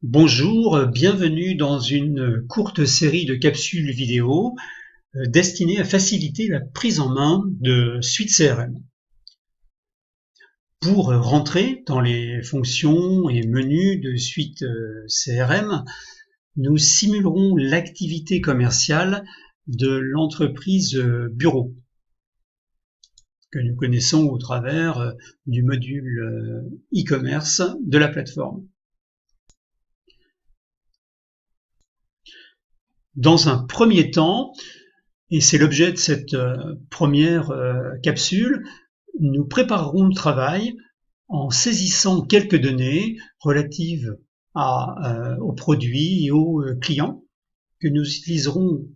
Bonjour, bienvenue dans une courte série de capsules vidéo destinées à faciliter la prise en main de Suite CRM. Pour rentrer dans les fonctions et menus de Suite CRM, nous simulerons l'activité commerciale de l'entreprise bureau, que nous connaissons au travers du module e-commerce de la plateforme. Dans un premier temps, et c'est l'objet de cette première capsule, nous préparerons le travail en saisissant quelques données relatives aux produits et aux clients que nous utiliserons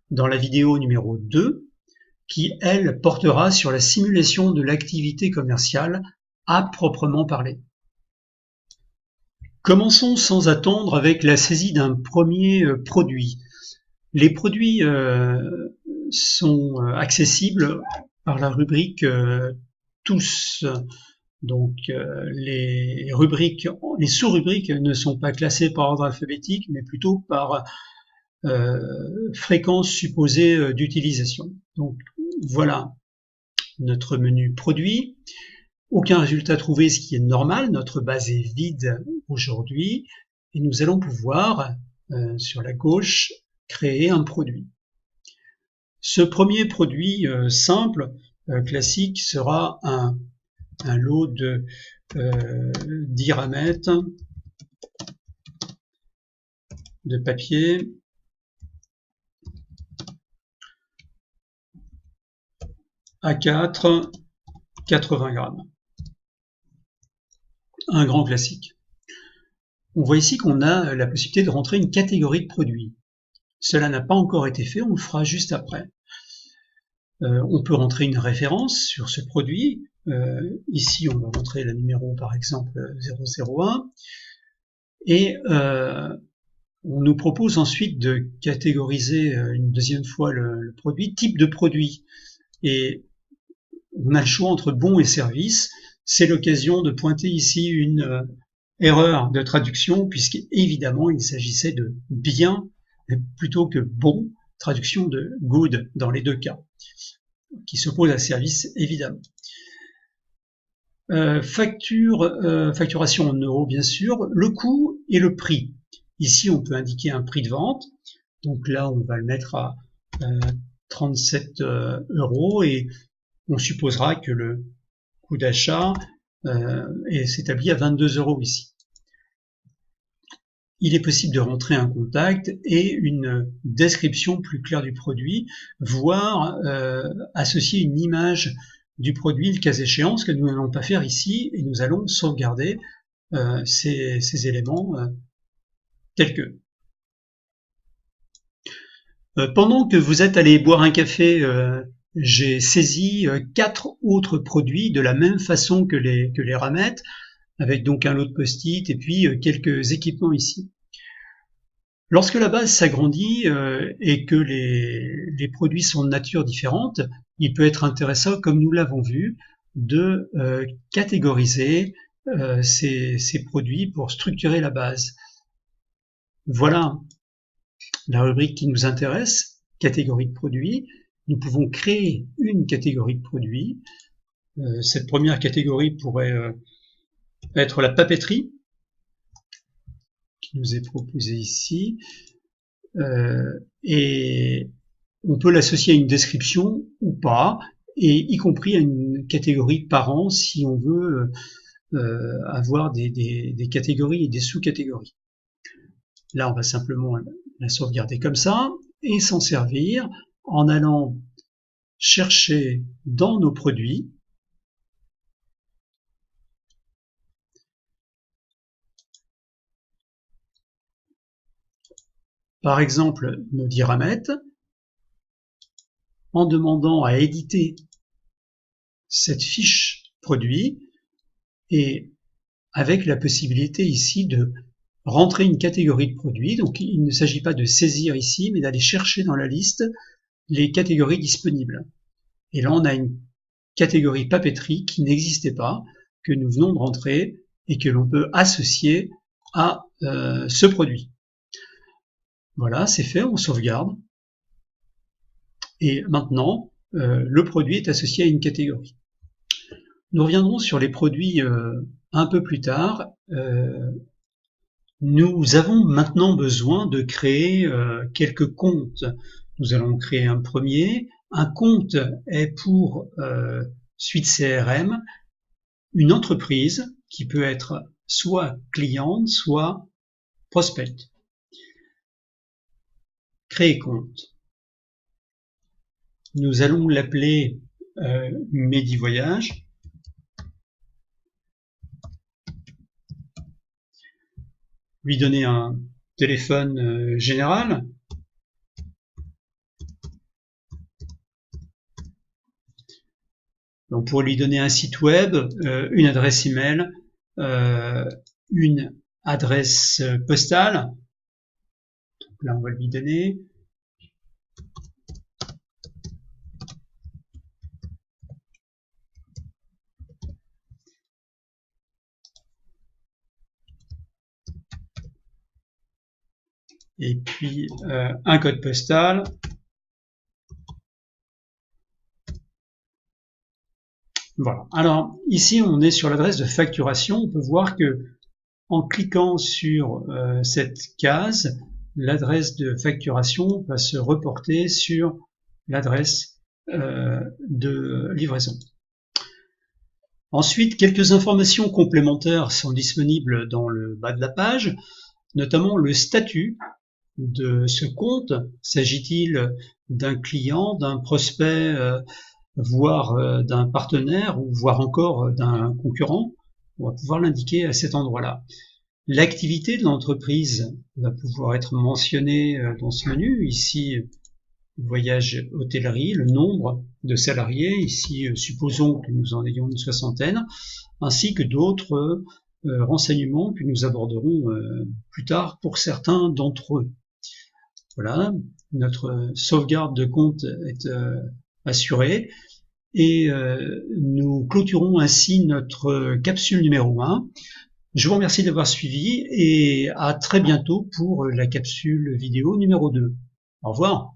dans la vidéo numéro 2, qui, elle, portera sur la simulation de l'activité commerciale à proprement parler. Commençons sans attendre avec la saisie d'un premier produit. Les produits sont accessibles par la rubrique tous. Donc les sous-rubriques ne sont pas classées par ordre alphabétique, mais plutôt par fréquence supposée d'utilisation. Donc voilà notre menu produit. Aucun résultat trouvé, ce qui est normal. Notre base est vide aujourd'hui et nous allons pouvoir, sur la gauche, créer un produit. Ce premier produit simple, classique, sera un lot de 10 ramettes de papier A4, 80 grammes. Un grand classique. On voit ici qu'on a la possibilité de rentrer une catégorie de produits. Cela n'a pas encore été fait, on le fera juste après. On peut rentrer une référence sur ce produit. Ici, on va rentrer le numéro, par exemple, 001. Et on nous propose ensuite de catégoriser une deuxième fois le produit, type de produit. Et on a le choix entre bon et service. C'est l'occasion de pointer ici une erreur de traduction, puisqu'évidemment, il s'agissait de bien plutôt que bon, traduction de good dans les deux cas, qui s'oppose à service évidemment. Facturation en euros bien sûr, le coût et le prix. Ici on peut indiquer un prix de vente, donc là on va le mettre à 37 euros et on supposera que le coût d'achat s'établit à 22 euros ici. Il est possible de rentrer un contact et une description plus claire du produit, voire associer une image du produit, le cas échéant, ce que nous n'allons pas faire ici, et nous allons sauvegarder ces éléments tels que. Pendant que vous êtes allé boire un café, j'ai saisi 4 autres produits de la même façon que les ramettes, avec donc un lot de post-it et puis quelques équipements ici. Lorsque la base s'agrandit et que les produits sont de nature différente, il peut être intéressant, comme nous l'avons vu, de catégoriser ces produits pour structurer la base. Voilà la rubrique qui nous intéresse, catégorie de produits. Nous pouvons créer une catégorie de produits. Cette première catégorie pourrait être la papeterie, qui nous est proposée ici, et on peut l'associer à une description ou pas, et y compris à une catégorie parent si on veut avoir des catégories et des sous-catégories. Là, on va simplement la sauvegarder comme ça et s'en servir en allant chercher dans nos produits par exemple nos 10 ramettes, en demandant à éditer cette fiche produit et avec la possibilité ici de rentrer une catégorie de produits. Donc il ne s'agit pas de saisir ici, mais d'aller chercher dans la liste les catégories disponibles. Et là on a une catégorie papeterie qui n'existait pas, que nous venons de rentrer et que l'on peut associer à ce produit. Voilà, c'est fait, on sauvegarde. Et maintenant, le produit est associé à une catégorie. Nous reviendrons sur les produits un peu plus tard. Nous avons maintenant besoin de créer quelques comptes. Nous allons créer un premier. Un compte est pour Suite CRM une entreprise qui peut être soit cliente, soit prospect. Créer compte. Nous allons l'appeler Medivoyage. Lui donner un téléphone général. On pourrait lui donner un site web, une adresse email, une adresse postale. Donc là, on va lui donner. Et puis un code postal. Voilà. Alors ici, on est sur l'adresse de facturation. On peut voir que en cliquant sur cette case, l'adresse de facturation va se reporter sur l'adresse de livraison. Ensuite, quelques informations complémentaires sont disponibles dans le bas de la page, notamment le statut de ce compte. S'agit-il d'un client, d'un prospect, voire d'un partenaire, ou voire encore d'un concurrent? On va pouvoir l'indiquer à cet endroit-là. L'activité de l'entreprise va pouvoir être mentionnée dans ce menu. Ici, voyage hôtellerie, le nombre de salariés, ici supposons que nous en ayons une soixantaine, ainsi que d'autres renseignements que nous aborderons plus tard pour certains d'entre eux. Voilà, notre sauvegarde de compte est assurée et nous clôturons ainsi notre capsule numéro 1. Je vous remercie d'avoir suivi et à très bientôt pour la capsule vidéo numéro 2. Au revoir.